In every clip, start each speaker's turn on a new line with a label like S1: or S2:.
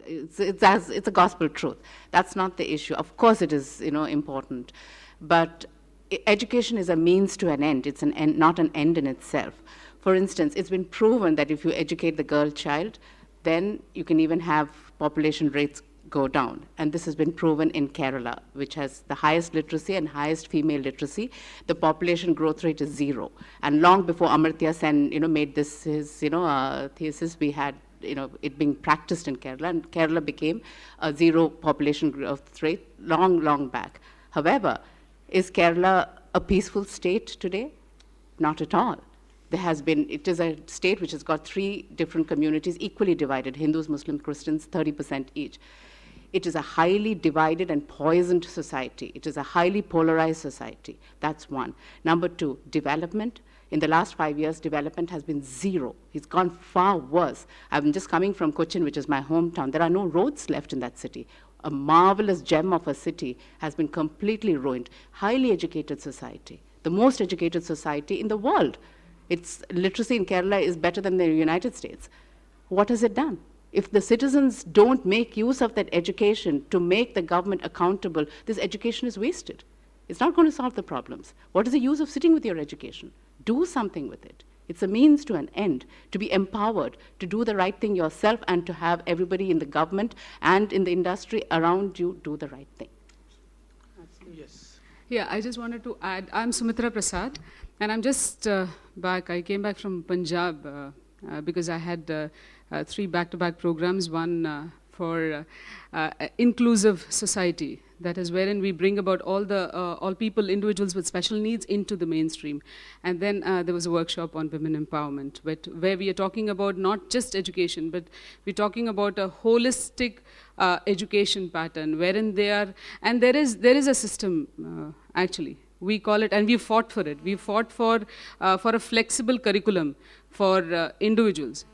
S1: it's a gospel truth. That's not the issue. Of course it is, important. But education is a means to an end. It's an end, not an end in itself. For instance, it's been proven that if you educate the girl child, then you can even have population rates go down. And this has been proven in Kerala, which has the highest literacy and highest female literacy. The population growth rate is 0. And long before Amartya Sen, made this his, thesis, we had, it being practiced in Kerala, and Kerala became a 0 population growth rate long back. However, is Kerala a peaceful state today? Not at all. It is a state which has got 3 different communities equally divided, Hindus, Muslims, Christians, 30% each. It is a highly divided and poisoned society. It is a highly polarized society. That's one. Number 2, development. In the last 5 years, development has been 0. It's gone far worse. I'm just coming from Cochin, which is my hometown. There are no roads left in that city. A marvelous gem of a city has been completely ruined. Highly educated society, the most educated society in the world. Its literacy in Kerala is better than the United States. What has it done? If the citizens don't make use of that education to make the government accountable, this education is wasted. It's not going to solve the problems. What is the use of sitting with your education? Do something with it. It's a means to an end, to be empowered, to do the right thing yourself, and to have everybody in the government and in the industry around you do the right thing.
S2: Absolutely. Yes.
S3: Yeah, I just wanted to add, I'm Sumitra Prasad, and I'm just back. I came back from Punjab because I had 3 back-to-back programs, one for inclusive society. That is wherein we bring about all people, individuals with special needs into the mainstream. And then there was a workshop on women empowerment, where we are talking about not just education, but we're talking about a holistic education pattern, wherein there is a system, actually. We call it, and we fought for it. We fought for a flexible curriculum for individuals.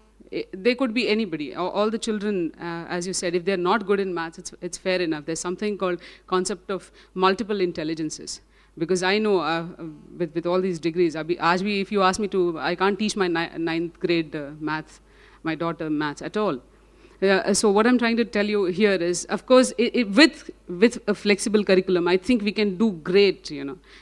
S3: They could be anybody. All the children, as you said, if they're not good in maths, it's fair enough. There's something called concept of multiple intelligences. Because I know with all these degrees, if you ask me to, I can't teach my 9th grade maths, my daughter maths at all. So what I'm trying to tell you here is, of course, with a flexible curriculum, I think we can do great.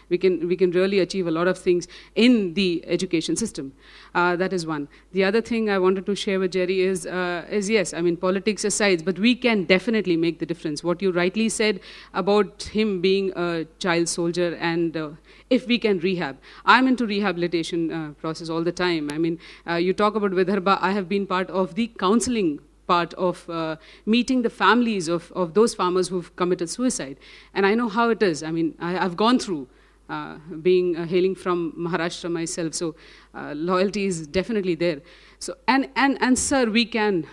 S3: We can really achieve a lot of things in the education system. That is one. The other thing I wanted to share with Jerry is yes, I mean, politics aside, but we can definitely make the difference. What you rightly said about him being a child soldier, and if we can rehab. I'm into rehabilitation process all the time. I mean, you talk about Vidarbha. I have been part of the counseling part of meeting the families of those farmers who've committed suicide. And I know how it is. I mean, I've gone through hailing from Maharashtra myself, so loyalty is definitely there. So, and sir, we can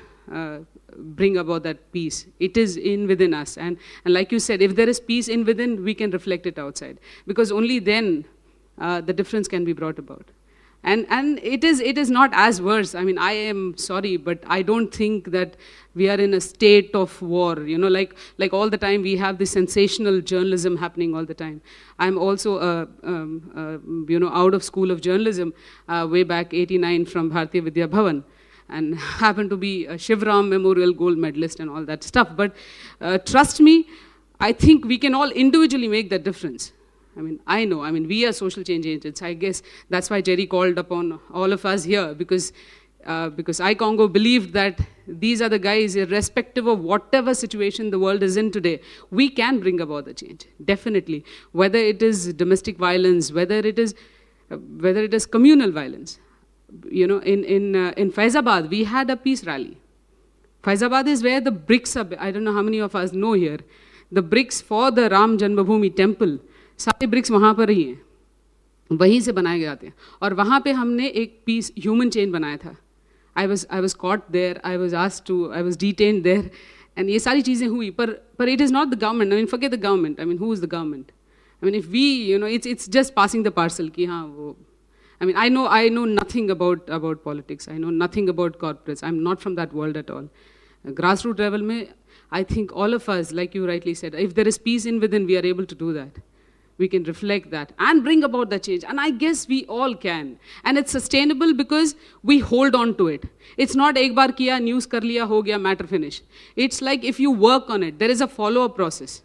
S3: bring about that peace. It is within us. And like you said, if there is peace within, we can reflect it outside. Because only then the difference can be brought about. And it is not as worse. I mean, I am sorry, but I don't think that we are in a state of war. Like all the time we have this sensational journalism happening all the time. I'm also out of school of journalism way back '89 from Bharatiya Vidya Bhavan, and happened to be a Shivram Memorial Gold Medalist and all that stuff. But trust me, I think we can all individually make that difference. I know, we are social change agents. I guess that's why Jerry called upon all of us here, because iCongo believed that these are the guys, irrespective of whatever situation the world is in today, we can bring about the change, definitely. Whether it is domestic violence, whether it is communal violence. In Faizabad, we had a peace rally. Faizabad is where the bricks are, I don't know how many of us know here, the bricks for the Ram Janmabhoomi temple, सारे BRICS वहाँ पर ही हैं, वहीं से बनाए गए हैं, और वहाँ पे हमने एक पीस ह्यूमन चेन बनाया था. I was caught there, I was detained there, and ये सारी चीज़ें हुई, पर it is not the government. Forget the government. Who is the government? If we, it's just passing the parcel कि हाँ वो. I know nothing about politics. I know nothing about corporates. I'm not from that world at all. Grassroots level में, I think all of us, like you rightly said, if there is peace within, we are able to do that. we can reflect that and bring about the change. And I guess we all can. And it's sustainable because we hold on to it. It's not ek baar kiya, news kar liya, ho gaya, matter finish. It's like if you work on it, there is a follow-up process.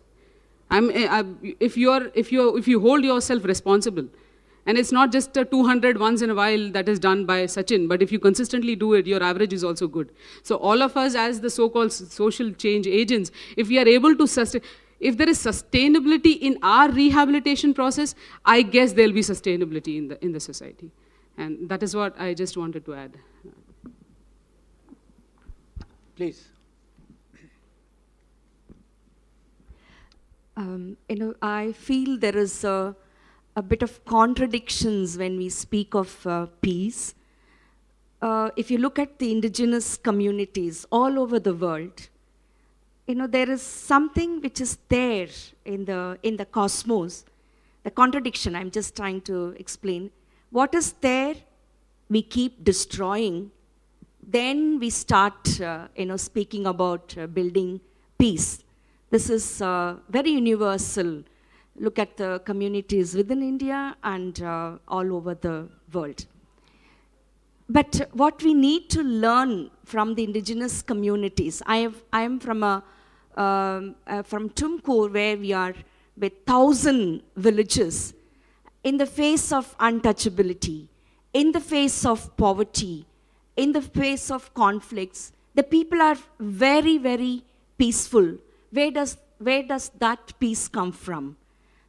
S3: If you hold yourself responsible, and it's not just a 200 once in a while that is done by Sachin, but if you consistently do it, your average is also good. So all of us as the so-called social change agents, if we are able to sustain, if there is sustainability in our rehabilitation process, I guess there'll be sustainability in the society. And that is what I just wanted to add.
S2: Please.
S4: I feel there is a bit of contradictions when we speak of peace. If you look at the indigenous communities all over the world, there is something which is there in the cosmos. The contradiction, I'm just trying to explain. What is there, we keep destroying. Then we start, speaking about building peace. This is very universal. Look at the communities within India and all over the world. But what we need to learn from the indigenous communities, I am from Tumkur, where we are with 1,000 villages. In the face of untouchability, in the face of poverty, in the face of conflicts, the people are very, very peaceful. Where does that peace come from?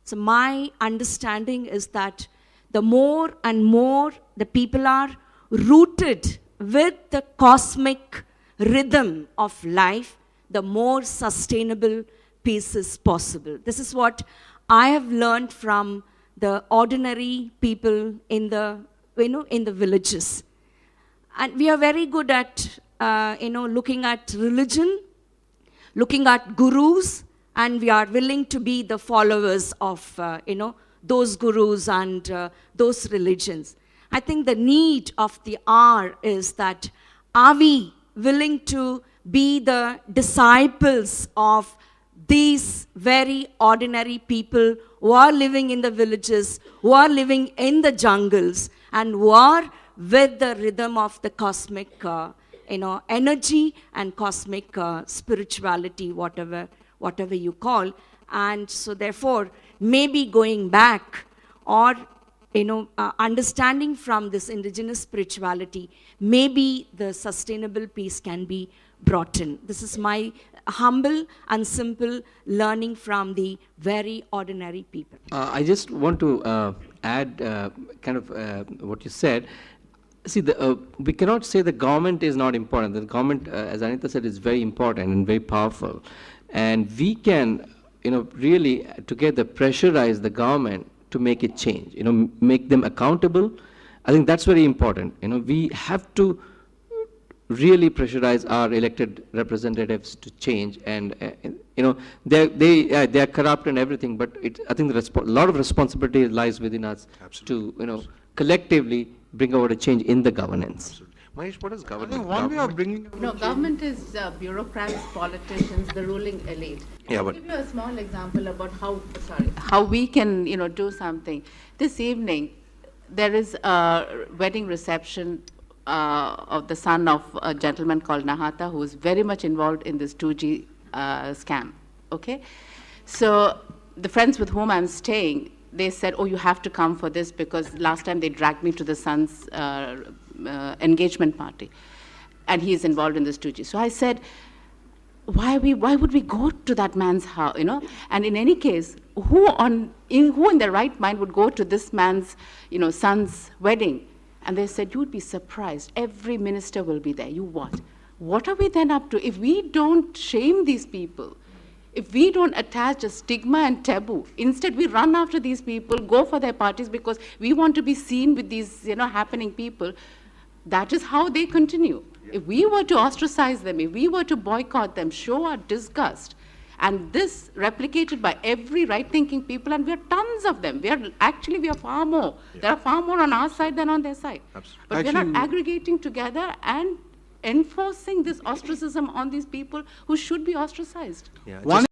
S4: So my understanding is that the more and more the people are rooted with the cosmic rhythm of life, the more sustainable peace is possible. This is what I have learned from the ordinary people in the villages. And we are very good at, looking at religion, looking at gurus, and we are willing to be the followers of, those gurus and those religions. I think the need of the hour is that, are we willing to be the disciples of these very ordinary people who are living in the villages, who are living in the jungles, and who are with the rhythm of the cosmic energy and cosmic spirituality, whatever you call. And so therefore, maybe going back or understanding from this indigenous spirituality, maybe the sustainable peace can be brought in. This is my humble and simple learning from the very ordinary people.
S2: I just want to add what you said. See, we cannot say the government is not important. The government, as Anita said, is very important and very powerful. And we can, really together pressurize the government to make it change, make them accountable. I think that's very important. We have to really pressurize our elected representatives to change. And, they are corrupt and everything, but I think a lot of responsibility lies within us.
S5: Absolutely.
S2: To, collectively bring about a change in the governance.
S5: Absolutely. Mahesh, what is
S6: I
S5: government?
S6: think one way of bringing
S1: No, government is bureaucrats, politicians, the ruling elite.
S5: Yeah,
S1: I'll
S5: but-
S1: give you a small example about how we can, do something. This evening, there is a wedding reception of the son of a gentleman called Nahata, who is very much involved in this 2G scam. Okay, so the friends with whom I'm staying, they said, "Oh, you have to come for this because last time they dragged me to the son's engagement party, and he is involved in this 2G." So I said, why would we go to that man's house, And in any case, who in their right mind would go to this man's, son's wedding? And they said, you'd be surprised. Every minister will be there. You what? What are we then up to? If we don't shame these people, if we don't attach a stigma and taboo, instead we run after these people, go for their parties because we want to be seen with these, happening people, that is how they continue. Yeah. If we were to ostracize them, if we were to boycott them, show our disgust, and this replicated by every right-thinking people, and we are tons of them. We are far more. Yeah. There are far more on our side than on their side.
S5: Absolutely.
S1: But we're not aggregating together and enforcing this ostracism on these people who should be ostracized.
S5: Yeah,
S6: One